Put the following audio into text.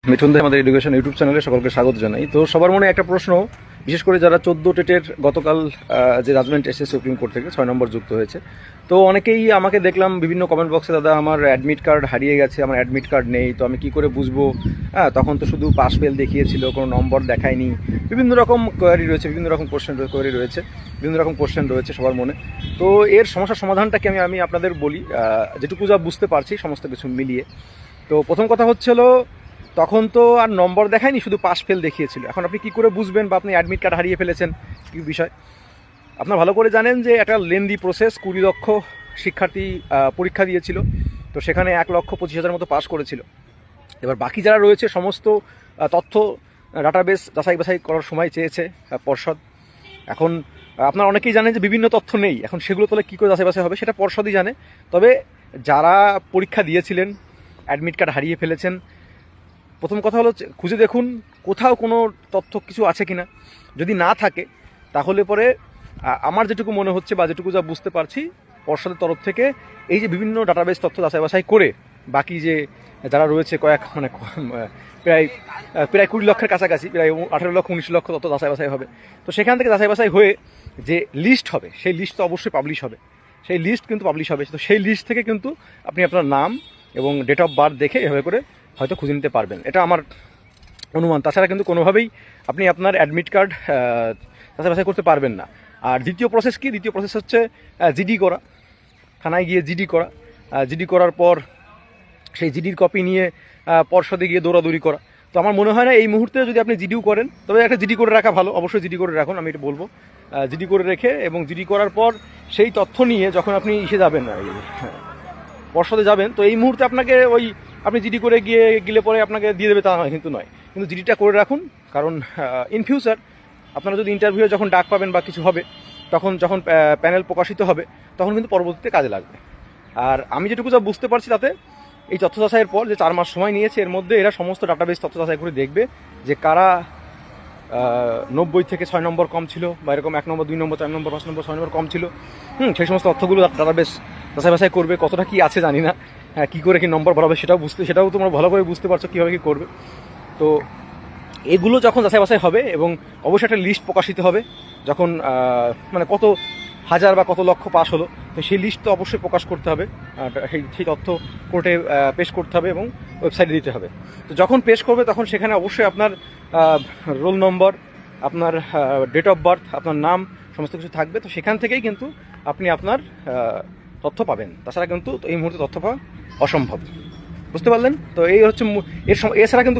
মিঠুন দা আমাদের education YouTube চ্যানেলে সকলকে স্বাগত জানাই। তো সবার মনে একটা প্রশ্ন, বিশেষ করে যারা 14 টেটের গতকাল যে জাজমেন্ট এসেছে সুপ্রিম কোর্ট থেকে 6 নম্বর যুক্ত হয়েছে, তো অনেকেই আমাকে দেখলাম বিভিন্ন কমেন্ট বক্সে, দাদা আমার অ্যাডমিট কার্ড হারিয়ে গেছে, আমার অ্যাডমিট কার্ড নেই, তো আমি কি করে বুঝবো? তখন তো শুধু পাস ফেল দেখিয়েছিল, কোনো নম্বর দেখায়নি। বিভিন্ন রকম কোয়ারি রয়েছে, বিভিন্ন রকম কোশ্চেন রয়েছে সবার মনে। তো এর সমস্যার সমাধানটাকে আমি আপনাদের বলি, যেটুকু যা বুঝতে পারছি সমস্ত কিছু মিলিয়ে। তো প্রথম কথা হচ্ছিল, তখন তো আর নম্বর দেখায়নি, শুধু পাস ফেল দেখিয়েছিল। এখন আপনি কি করে বুঝবেন বা আপনি অ্যাডমিট কার্ড হারিয়ে ফেলেছেন কি বিষয়? আপনার ভালো করে জানেন যে একটা লেন্দি প্রসেস, 20 লক্ষ শিক্ষার্থী পরীক্ষা দিয়েছিল, তো সেখানে 1,25,000 মতো পাস করেছিল। এবার বাকি যারা রয়েছে সমস্ত তথ্য ডাটাবেস যাচাই বাছাই করার সময় চেয়েছে পর্ষদ। এখন আপনারা অনেকেই জানেন যে বিভিন্ন তথ্য নেই, এখন সেগুলো তাহলে কী করে যাচাই বাছাই হবে সেটা পর্ষদই জানে। তবে যারা পরীক্ষা দিয়েছিলেন, অ্যাডমিট কার্ড হারিয়ে ফেলেছেন, প্রথম কথা হলো খুঁজে দেখুন কোথাও কোনো তথ্য কিছু আছে কিনা। যদি না থাকে তাহলে পরে আমার যেটুকু মনে হচ্ছে বা যেটুকু যা বুঝতে পারছি, পর্ষদের তরফ থেকে এই যে বিভিন্ন ডাটাবেস তথ্য যাচাই বাছাই করে বাকি যে যারা রয়েছে প্রায় 20 লক্ষের কাছাকাছি, প্রায় 18 লক্ষ 19 লক্ষ তথ্য যাচাই বাছাই হবে। তো সেখান থেকে যাচাই বাছাই হয়ে যে লিস্ট হবে, সেই লিস্ট তো অবশ্যই পাবলিশ হবে। সেই লিস্ট কিন্তু পাবলিশ হবে, তো সেই লিস্ট থেকে কিন্তু আপনি আপনার নাম এবং ডেট অফ বার্থ দেখে এভাবে করে হয়তো খুঁজে নিতে পারবেন, এটা আমার অনুমান। তাছাড়া কিন্তু কোনোভাবেই আপনি আপনার অ্যাডমিট কার্ড যাচাই বাছাই করতে পারবেন না। আর দ্বিতীয় প্রসেস কি? দ্বিতীয় প্রসেস হচ্ছে জিডি করা, থানায় গিয়ে জিডি করা। জিডি করার পর সেই জিডির কপি নিয়ে পর্ষদে গিয়ে দৌড়াদৌড়ি করা। তো আমার মনে হয় না এই মুহূর্তে যদি আপনি জিডিও করেন, তবে একটা জিডি করে রাখা ভালো, অবশ্যই জিডি করে রাখুন, আমি এটা বলবো। জিডি করে রেখে এবং জিডি করার পর সেই তথ্য নিয়ে যখন আপনি যাবেন, পর্ষদে যাবেন, তো এই মুহূর্তে আপনাকে আপনি জিডি করে গেলে পরে আপনাকে দিয়ে দেবে তা নয়, কিন্তু জিডিটা করে রাখুন। কারণ ইন ফিউচার আপনারা যদি ইন্টারভিউ যখন ডাক পাবেন বা কিছু হবে, যখন প্যানেল প্রকাশিত হবে, তখন কিন্তু পরবর্তীতে কাজে লাগবে। আর আমি যেটুকু যা বুঝতে পারছি তাতে এই তথ্য যাচাইয়ের পর যে 4 মাস সময় নিয়েছে, এর মধ্যে এরা সমস্ত ডাটাবেস তথ্য যাচাই করে দেখবে যে কারা 90 থেকে 6 নম্বর কম ছিল, বা এরকম 1 নম্বর 2 নম্বর 4 নম্বর 5 নম্বর 6 নম্বর কম ছিল। সেই সমস্ত তথ্যগুলো ডাটাবেস যাচাই বাছাই করবে। কতটা কি আছে জানি না, কী করে কি নম্বর ভরাবে সেটাও তোমরা ভালো করে বুঝতে পারছো কীভাবে কী করবে। তো এগুলো যখন যাচাই বাছাই হবে এবং অবশ্যই একটা লিস্ট প্রকাশিত হবে, যখন কত হাজার বা কত লক্ষ পাস হলো, তো সেই লিস্ট তো অবশ্যই প্রকাশ করতে হবে, সেই তথ্য কোর্টে পেশ করতে হবে এবং ওয়েবসাইটে দিতে হবে। তো যখন পেশ করবে তখন সেখানে অবশ্যই আপনার রোল নম্বর, আপনার ডেট অফ বার্থ, আপনার নাম সমস্ত কিছু থাকবে। তো সেখান থেকেই কিন্তু আপনি আপনার তথ্য পাবেন, তাছাড়া কিন্তু এই মুহূর্তে তথ্য পাওয়া অসম্ভব। বুঝতে পারলেন? তো এই হচ্ছে এছাড়া কিন্তু